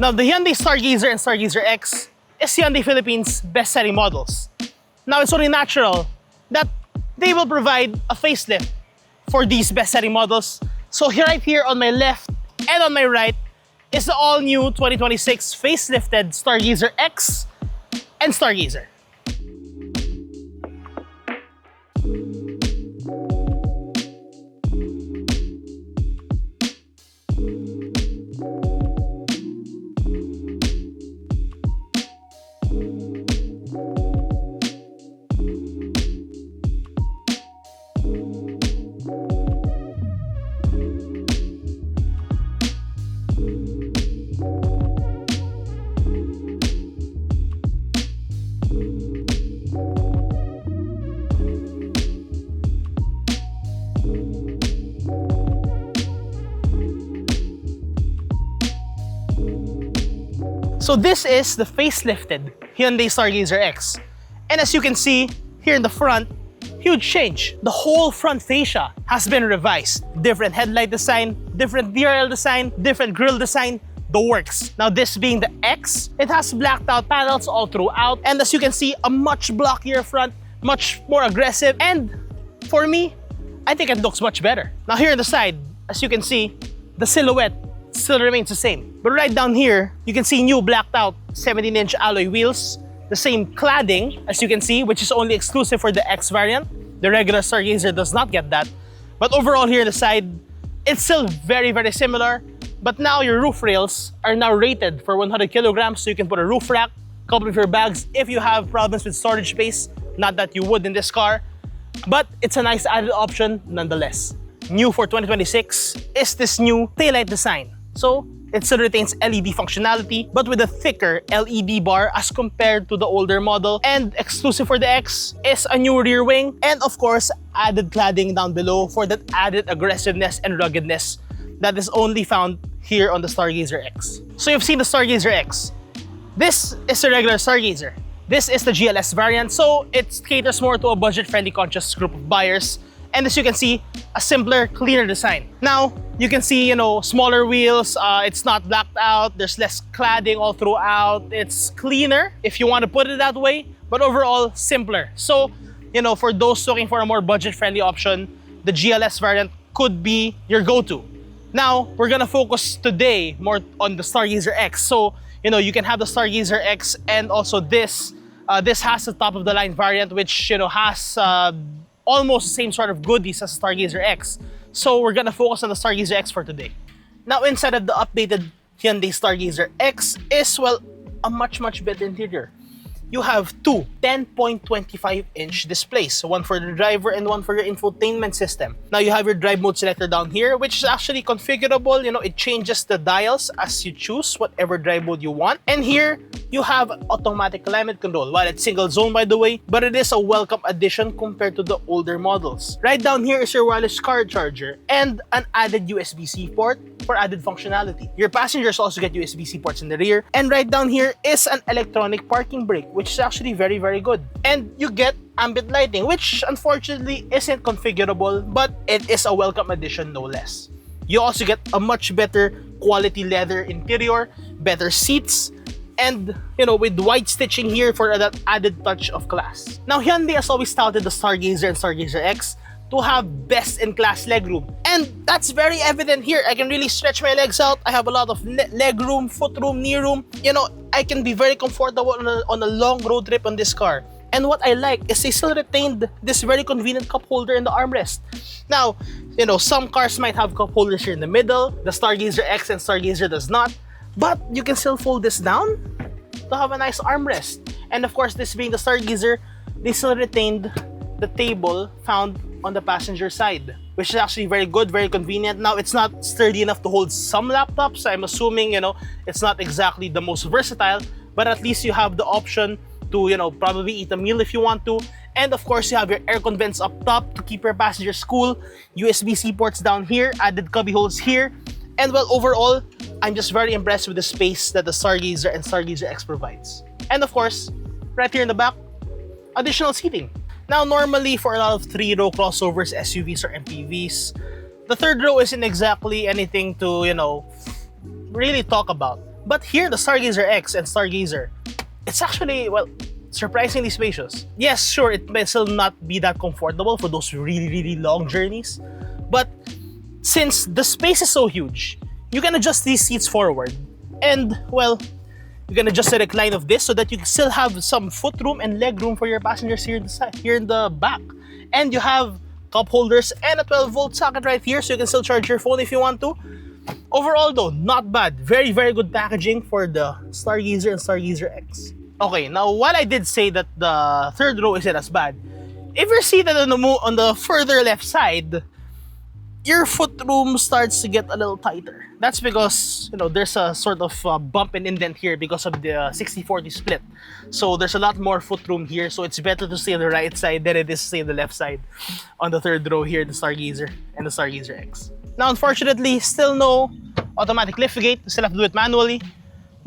Now, the Hyundai Stargazer and Stargazer X is Hyundai Philippines' best-selling models. Now, it's only natural that they will provide a facelift for these best-selling models. So right here on my left and on my right is the all-new 2026 facelifted Stargazer X and Stargazer. So this is the facelifted Hyundai Stargazer X. And as you can see here in the front, huge change. The whole front fascia has been revised. Different headlight design, different DRL design, different grille design, the works. Now this being the X, it has blacked out panels all throughout. And as you can see, a much blockier front, much more aggressive. And for me, I think it looks much better. Now here on the side, as you can see, the silhouette still remains the same. But right down here, you can see new blacked out 17-inch alloy wheels, the same cladding as you can see, which is only exclusive for the X variant. The regular Stargazer does not get that. But overall here on the side, it's still very, very similar. But now your roof rails are now rated for 100 kilograms, so you can put a roof rack, couple of your bags if you have problems with storage space. Not that you would in this car, but it's a nice added option nonetheless. New for 2026 is this new taillight design. So it still retains LED functionality, but with a thicker LED bar as compared to the older model. And exclusive for the X is a new rear wing, and of course, added cladding down below for that added aggressiveness and ruggedness that is only found here on the Stargazer X. So you've seen the Stargazer X. This is the regular Stargazer. This is the GLS variant, so it caters more to a budget-friendly conscious group of buyers. And as you can see, a simpler, cleaner design. Now, you can see, smaller wheels, it's not blacked out, there's less cladding all throughout, it's cleaner, if you want to put it that way, but overall, simpler. So, for those looking for a more budget-friendly option, the GLS variant could be your go-to. Now, we're gonna focus today more on the Stargazer X. So, you can have the Stargazer X and also this. This has the top-of-the-line variant, which, has almost the same sort of goodies as Stargazer X. So we're gonna focus on the Stargazer X for today. Now inside of the updated Hyundai Stargazer X is, well, a much better interior. You have two 10.25-inch displays, one for the driver and one for your infotainment system. Now you have your drive mode selector down here, which is actually configurable. It changes the dials as you choose whatever drive mode you want. And here you have automatic climate control. Well, it's single zone by the way, but it is a welcome addition compared to the older models. Right down here is your wireless car charger and an added USB-C port for added functionality. Your passengers also get USB-C ports in the rear. And right down here is an electronic parking brake, which is actually very, very good. And you get ambient lighting, which unfortunately isn't configurable, but it is a welcome addition no less. You also get a much better quality leather interior, better seats, and with white stitching here for that added touch of class. Now Hyundai has always touted the Stargazer and Stargazer X to have best-in-class legroom, and that's very evident here. I can really stretch my legs out. I have a lot of leg room, foot room, knee room. I can be very comfortable on a long road trip on this car. And what I like is they still retained this very convenient cup holder in the armrest. Now, some cars might have cup holders here in the middle. The Stargazer X and Stargazer does not. But you can still fold this down to have a nice armrest. And of course, this being the Stargazer, they still retained the table found on the passenger side, which is actually very good, very convenient. Now, it's not sturdy enough to hold some laptops. I'm assuming, it's not exactly the most versatile, but at least you have the option to, probably eat a meal if you want to. And of course, you have your aircon vents up top to keep your passengers cool, USB-C ports down here, added cubby holes here. And well, overall, I'm just very impressed with the space that the Stargazer and Stargazer X provides. And of course, right here in the back, additional seating. Now, normally for a lot of 3-row crossovers, SUVs or MPVs, the third row isn't exactly anything to, really talk about. But here, the Stargazer X and Stargazer, it's actually, well, surprisingly spacious. Yes, sure, it may still not be that comfortable for those really long journeys, but since the space is so huge, you can adjust these seats forward, and well, you can adjust the recline of this so that you still have some foot room and leg room for your passengers here in the side, here in the back. And you have cup holders and a 12-volt socket right here, so you can still charge your phone if you want to. Overall though, not bad. Very good packaging for the Stargazer and Stargazer X. Okay, now while I did say that the third row isn't as bad, if you're seated on the further left side, your foot room starts to get a little tighter. That's because, you know, there's a sort of bump and indent here because of the 60-40 split. So there's a lot more foot room here, so it's better to stay on the right side than it is to stay on the left side on the third row here, the Stargazer and the Stargazer X. Now, unfortunately, still no automatic liftgate. You still have to do it manually.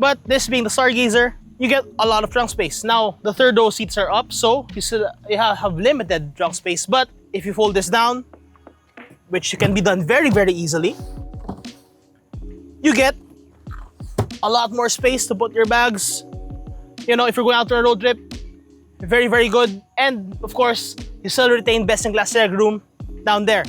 But this being the Stargazer, you get a lot of trunk space. Now, the third row seats are up, so you have limited trunk space. But if you fold this down, which can be done very easily, you get a lot more space to put your bags. You know, if you're going out on a road trip, very good. And of course, you still retain best-in-class leg room down there.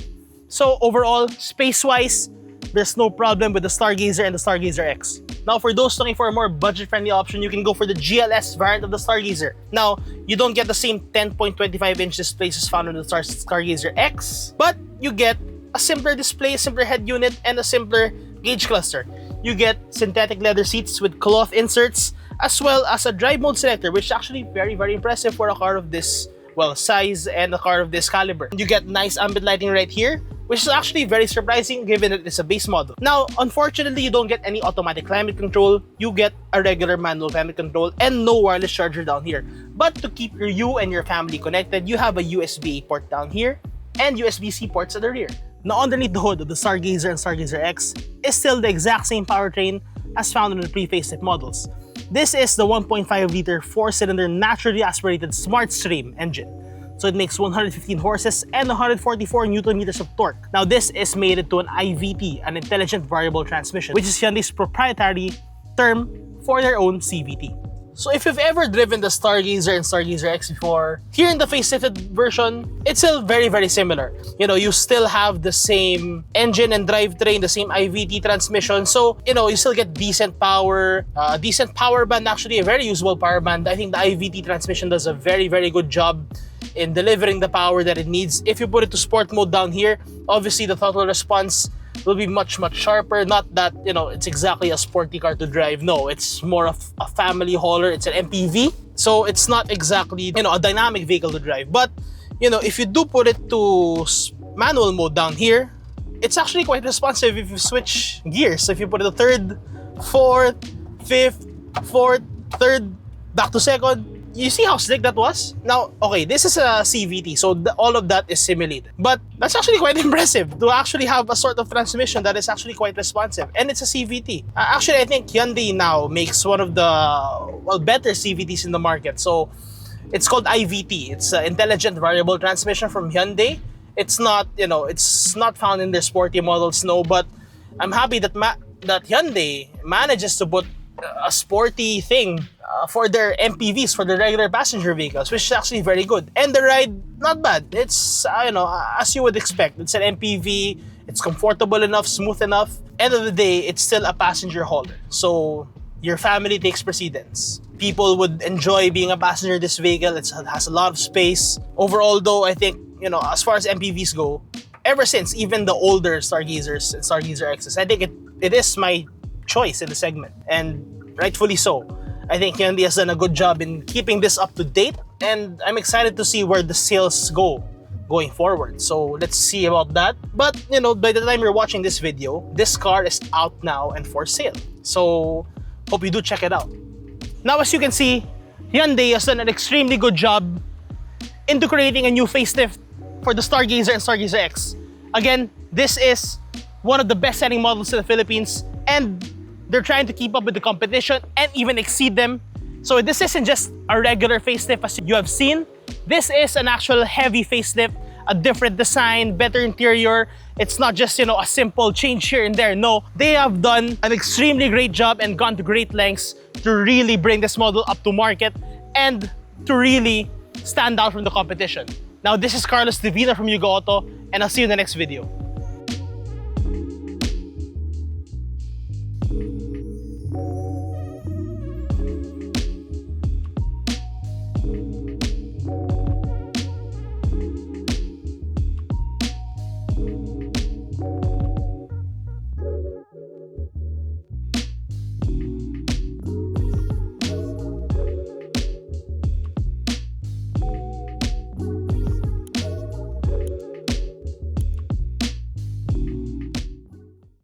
So overall, space-wise, there's no problem with the Stargazer and the Stargazer X. Now, for those looking for a more budget-friendly option, you can go for the GLS variant of the Stargazer. Now, you don't get the same 10.25-inch displays as found on the Stargazer X, but you get a simpler display, a simpler head unit, and a simpler gauge cluster. You get synthetic leather seats with cloth inserts, as well as a drive mode selector, which is actually very impressive for a car of this, well, size and a car of this caliber. You get nice ambient lighting right here, which is actually very surprising given that it's a base model. Now, unfortunately, you don't get any automatic climate control. You get a regular manual climate control and no wireless charger down here. But to keep you and your family connected, you have a USB-A port down here and USB-C ports at the rear. Now, underneath the hood of the Stargazer and Stargazer X is still the exact same powertrain as found in the pre-facelift models. This is the 1.5-liter 4-cylinder naturally aspirated SmartStream engine. So it makes 115 horses and 144 Newton meters of torque. Now this is mated to an IVT, an intelligent variable transmission, which is Hyundai's proprietary term for their own CVT. So if you've ever driven the Stargazer and Stargazer X before, here in the facelifted version, it's still very similar. You know, you still have the same engine and drivetrain, the same IVT transmission. So, you know, you still get decent power, decent power band, actually a very usable power band. I think the IVT transmission does a very good job in delivering the power that it needs. If you put it to sport mode down here, obviously the throttle response will be much sharper. Not that, you know, it's exactly a sporty car to drive. No, it's more of a family hauler. It's an MPV. So it's not exactly, you know, a dynamic vehicle to drive. But, you know, if you do put it to manual mode down here, it's actually quite responsive if you switch gears. So if you put it to third, fourth, fifth, fourth, third, back to second, you see how slick that was? Now, okay, this is a CVT, so all of that is simulated. But that's actually quite impressive to actually have a sort of transmission that is actually quite responsive. And it's a CVT. Actually, I think Hyundai now makes one of the, well, better CVTs in the market. So it's called IVT. It's an intelligent variable transmission from Hyundai. It's not, you know, it's not found in their sporty models, no. But I'm happy that that Hyundai manages to put a sporty thing for their MPVs, for the regular passenger vehicles, which is actually very good. And the ride, not bad. It's, you know, as you would expect. It's an MPV, it's comfortable enough, smooth enough. End of the day, it's still a passenger hauler. So your family takes precedence. People would enjoy being a passenger in this vehicle. It has a lot of space. Overall though, I think, you know, as far as MPVs go, ever since even the older Stargazers and Stargazer X's, I think it is my choice in the segment, and rightfully so. I think Hyundai has done a good job in keeping this up to date, and I'm excited to see where the sales go going forward. So let's see about that. But, you know, by the time you're watching this video, this car is out now and for sale. So hope you do check it out. Now, as you can see, Hyundai has done an extremely good job into creating a new facelift for the Stargazer and Stargazer X. Again, this is one of the best-selling models in the Philippines, and they're trying to keep up with the competition and even exceed them. So this isn't just a regular facelift as you have seen. This is an actual heavy facelift, a different design, better interior. It's not just, you know, a simple change here and there. No, they have done an extremely great job and gone to great lengths to really bring this model up to market and to really stand out from the competition. Now, this is Carlos Divina from YugaAuto, and I'll see you in the next video.